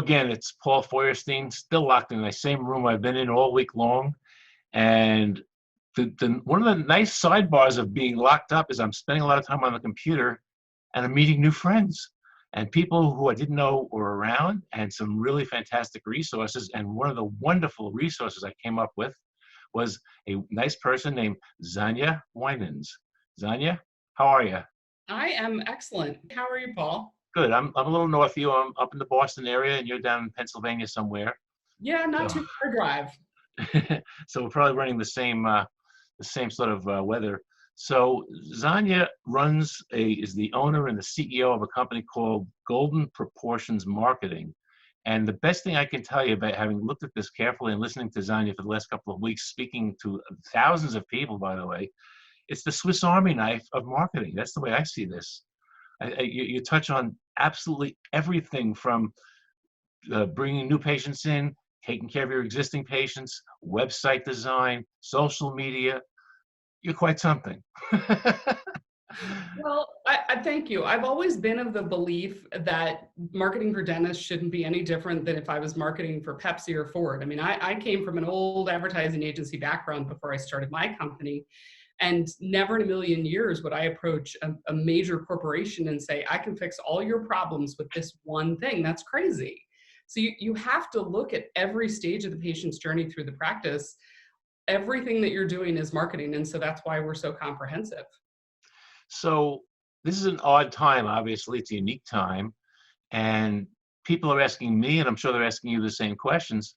again, it's Paul Feuerstein, still locked in the same room I've been in all week long. And one of the nice sidebars of being locked up is I'm spending a lot of time on the computer and I'm meeting new friends and people who I didn't know were around, and some really fantastic resources. And one of the wonderful resources I came up with was a nice person named Xaña Winans. Xaña, how are you? I am excellent. How are you, Paul? Good. I'm a little north of you. I'm up in the Boston area, and you're down in Pennsylvania somewhere. Yeah, not So, too far drive. so we're probably running the same sort of weather. So Xaña is the owner and the CEO of a company called Golden Proportions Marketing. And the best thing I can tell you, about having looked at this carefully and listening to Xaña for the last couple of weeks, speaking to thousands of people, by the way, it's the Swiss Army knife of marketing. That's the way I see this. You touch on absolutely everything from bringing new patients in, taking care of your existing patients, website design, social media. You're quite something. Well, I thank you. I've always been of the belief that marketing for dentists shouldn't be any different than if I was marketing for Pepsi or Ford. I mean, I came from an old advertising agency background before I started my company. And never in a million years would I approach a major corporation and say, I can fix all your problems with this one thing. That's crazy. So you have to look at every stage of the patient's journey through the practice. Everything that you're doing is marketing. And so that's why we're so comprehensive. So this is an odd time. Obviously, it's a unique time. And people are asking me, and I'm sure they're asking you the same questions.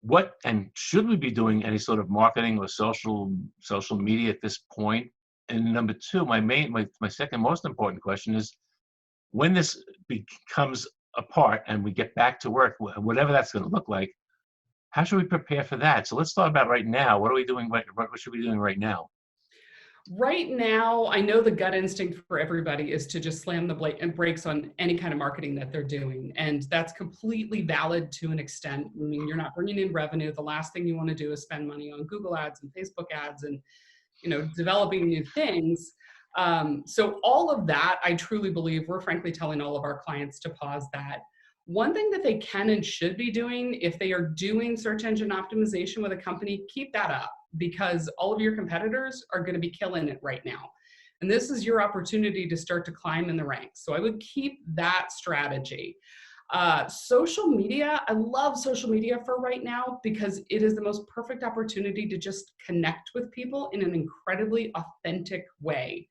What and should we be doing any sort of marketing or social media at this point? And number two, my second most important question is, when this becomes apart and we get back to work, whatever that's going to look like, how should we prepare for that? So let's talk about right now. What are we doing? What should we be doing right now? Right now, I know the gut instinct for everybody is to just slam the brakes on any kind of marketing that they're doing. And that's completely valid to an extent. I mean, you're not bringing in revenue. The last thing you want to do is spend money on Google ads and Facebook ads and, developing new things. So all of that, I truly believe we're frankly telling all of our clients to pause that. One thing that they can and should be doing, if they are doing search engine optimization with a company, keep that up, because all of your competitors are going to be killing it right now. And this is your opportunity to start to climb in the ranks. So I would keep that strategy. Social media, I love social media for right now because it is the most perfect opportunity to just connect with people in an incredibly authentic way.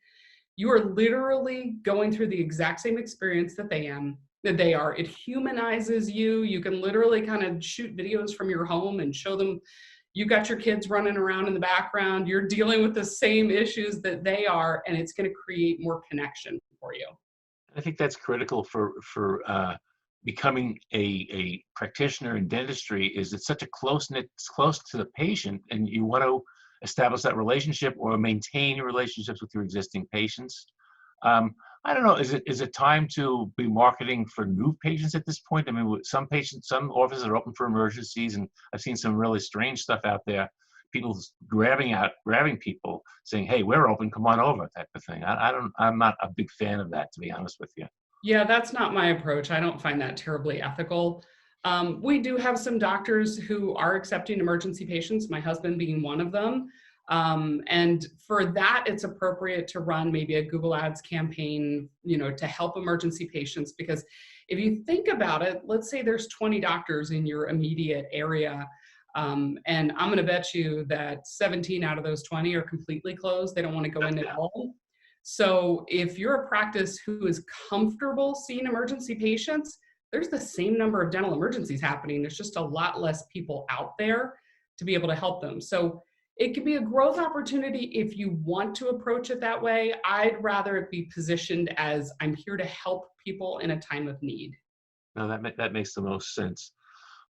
You are literally going through the exact same experience that they are. It humanizes you. You can literally kind of shoot videos from your home and show them you got your kids running around in the background. You're dealing with the same issues that they are, and it's going to create more connection for you. I think that's critical for becoming a practitioner in dentistry. Is it's such a close to the patient, and you want to establish that relationship or maintain your relationships with your existing patients. I don't know. Is it time to be marketing for new patients at this point? I mean, some offices are open for emergencies, and I've seen some really strange stuff out there. People grabbing people, saying, "Hey, we're open. Come on over," type of thing. I'm not a big fan of that, to be honest with you. Yeah, that's not my approach. I don't find that terribly ethical. We do have some doctors who are accepting emergency patients, my husband being one of them. And for that, it's appropriate to run maybe a Google Ads campaign, to help emergency patients. Because if you think about it, let's say there's 20 doctors in your immediate area. And I'm going to bet you that 17 out of those 20 are completely closed. They don't want to go in at all. So if you're a practice who is comfortable seeing emergency patients, there's the same number of dental emergencies happening. There's just a lot less people out there to be able to help them. So it could be a growth opportunity if you want to approach it that way. I'd rather it be positioned as I'm here to help people in a time of need. No, that makes the most sense.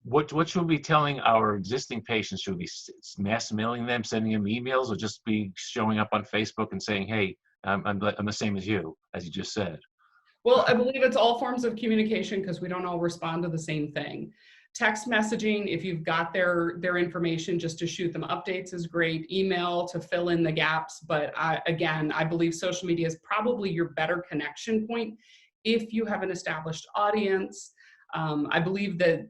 What should we be telling our existing patients? Should we be mass mailing them, sending them emails, or just be showing up on Facebook and saying, "Hey, I'm the same as you just said"? Well, I believe it's all forms of communication because we don't all respond to the same thing. Text messaging, if you've got their information, just to shoot them updates is great. Email to fill in the gaps. But I believe social media is probably your better connection point if you have an established audience. I believe that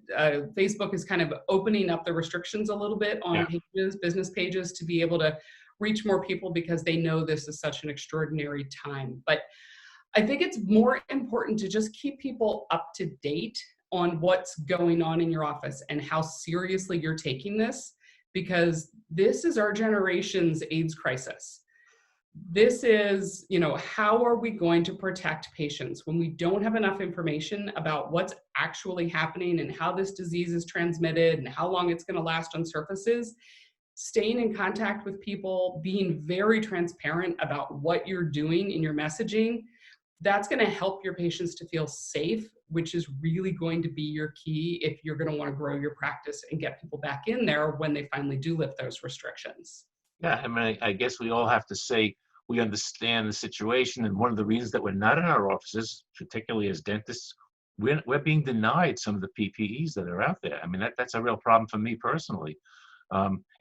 Facebook is kind of opening up the restrictions a little bit on Yeah. pages, business pages, to be able to reach more people because they know this is such an extraordinary time. But I think it's more important to just keep people up to date on what's going on in your office and how seriously you're taking this, because this is our generation's AIDS crisis. This is, how are we going to protect patients when we don't have enough information about what's actually happening and how this disease is transmitted and how long it's going to last on surfaces? Staying in contact with people, being very transparent about what you're doing in your messaging, that's going to help your patients to feel safe, which is really going to be your key if you're going to want to grow your practice and get people back in there when they finally do lift those restrictions. Yeah, I mean, I guess we all have to say we understand the situation, and one of the reasons that we're not in our offices, particularly as dentists, we're being denied some of the PPEs that are out there. I mean, that's a real problem for me personally.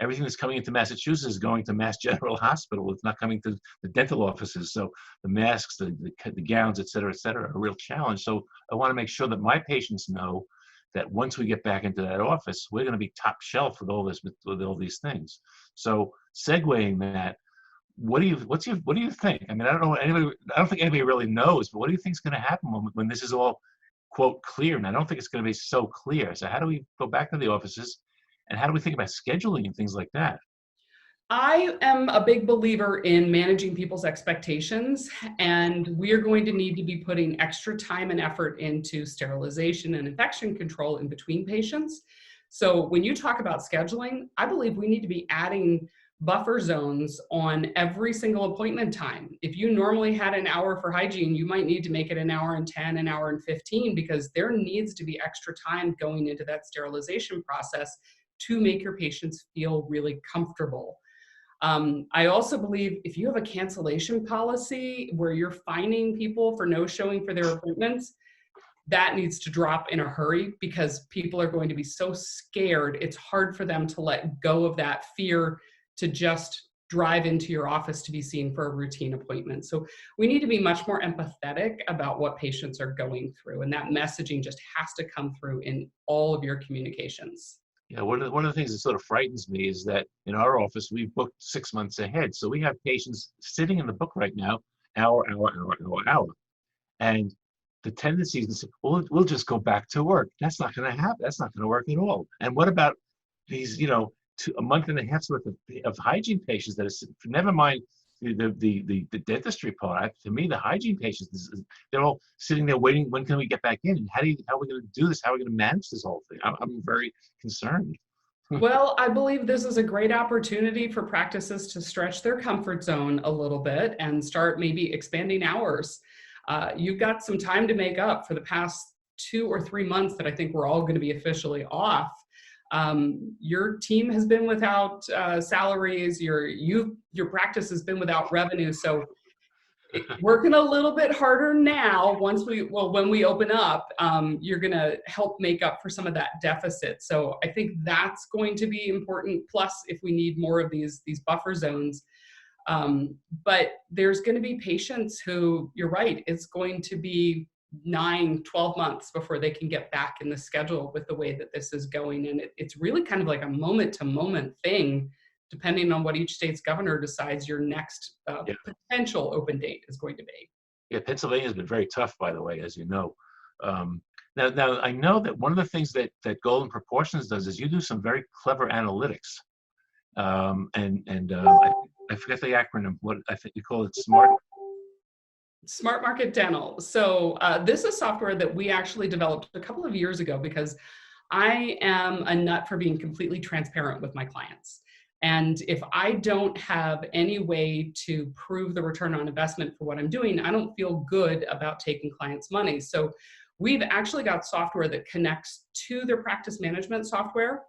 Everything that's coming into Massachusetts is going to Mass General Hospital. It's not coming to the dental offices. So the masks, the gowns, et cetera, are a real challenge. So I want to make sure that my patients know that once we get back into that office, we're going to be top shelf with all this, with all these things. So segueing that, what do you think? I mean, I don't think anybody really knows, but what do you think is going to happen when this is all, quote, clear? And I don't think it's going to be so clear. So how do we go back to the offices? And how do we think about scheduling and things like that? I am a big believer in managing people's expectations, and we are going to need to be putting extra time and effort into sterilization and infection control in between patients. So when you talk about scheduling, I believe we need to be adding buffer zones on every single appointment time. If you normally had an hour for hygiene, you might need to make it an hour and 10, an hour and 15, because there needs to be extra time going into that sterilization process to make your patients feel really comfortable. I also believe if you have a cancellation policy where you're fining people for no showing for their appointments, that needs to drop in a hurry, because people are going to be so scared. It's hard for them to let go of that fear to just drive into your office to be seen for a routine appointment. So we need to be much more empathetic about what patients are going through, and that messaging just has to come through in all of your communications. Yeah, one of the things that sort of frightens me is that in our office, we've booked 6 months ahead. So we have patients sitting in the book right now, hour. And the tendency is to say, well, we'll just go back to work. That's not going to happen. That's not going to work at all. And what about these, a month and a half's worth of hygiene patients that is, never mind the dentistry part. To me, the hygiene patients, they're all sitting there waiting. When can we get back in? And how are we going to do this? How are we going to manage this whole thing? I'm very concerned. Well, I believe this is a great opportunity for practices to stretch their comfort zone a little bit and start maybe expanding hours. You've got some time to make up for the past 2 or 3 months that I think we're all going to be officially off. Your team has been without salaries. Your practice has been without revenue. So working a little bit harder now. When we open up, you're going to help make up for some of that deficit. So I think that's going to be important. Plus, if we need more of these buffer zones. But there's going to be patients who, you're right, it's going to be 9, 12 months before they can get back in the schedule with the way that this is going. And it's really kind of like a moment to moment thing, depending on what each state's governor decides your next potential open date is going to be. Yeah, Pennsylvania's been very tough, by the way, as you know. Now I know that one of the things that Golden Proportions does is you do some very clever analytics. I forget the acronym. What I think you call it, Smart Market Dental. So this is software that we actually developed a couple of years ago because I am a nut for being completely transparent with my clients. And if I don't have any way to prove the return on investment for what I'm doing, I don't feel good about taking clients' money. So we've actually got software that connects to their practice management software.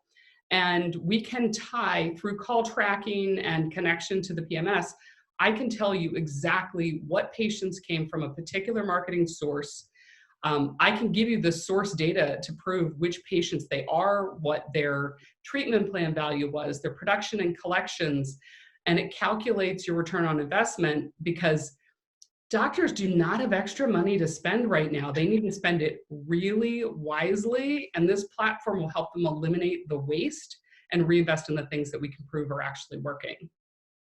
And we can tie through call tracking and connection to the PMS. I can tell you exactly what patients came from a particular marketing source. I can give you the source data to prove which patients they are, what their treatment plan value was, their production and collections, and it calculates your return on investment because Doctors do not have extra money to spend right now. They need to spend it really wisely, and this platform will help them eliminate the waste and reinvest in the things that we can prove are actually working.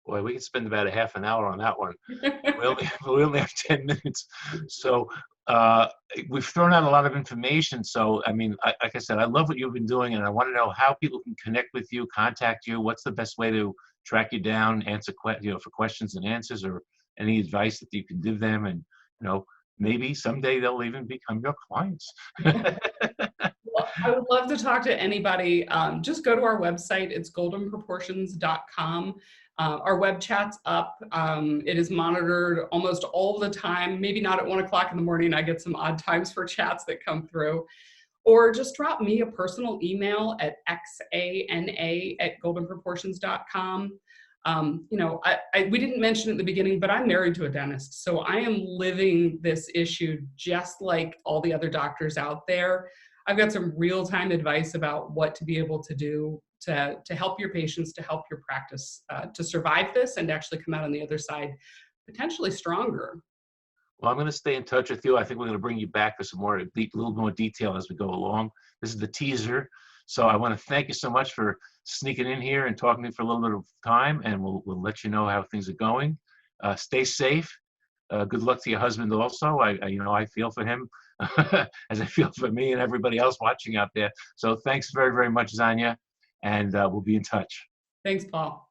Boy, we could spend about a half an hour on that one. We only, we only have 10 minutes. So uh, we've thrown out a lot of information. So, I mean, like I said, I love what you've been doing, and I want to know how people can connect with you, contact you. What's the best way to track you down, answer, for questions and answers, or any advice that you can give them? And, maybe someday they'll even become your clients. Well, I would love to talk to anybody. Just go to our website. It's goldenproportions.com. Our web chat's up. It is monitored almost all the time. Maybe not at 1 o'clock in the morning. I get some odd times for chats that come through. Or just drop me a personal email at xana@goldenproportions.com. We didn't mention it at the beginning, but I'm married to a dentist. So I am living this issue just like all the other doctors out there. I've got some real-time advice about what to be able to do to help your patients, to help your practice, to survive this and actually come out on the other side potentially stronger. Well, I'm going to stay in touch with you. I think we're going to bring you back for some more, a little more detail as we go along. This is the teaser. So I want to thank you so much for sneaking in here and talking to me for a little bit of time, and we'll let you know how things are going. Stay safe. Good luck to your husband also. I feel for him as I feel for me and everybody else watching out there. So thanks very, very much, Xaña, and we'll be in touch. Thanks, Paul.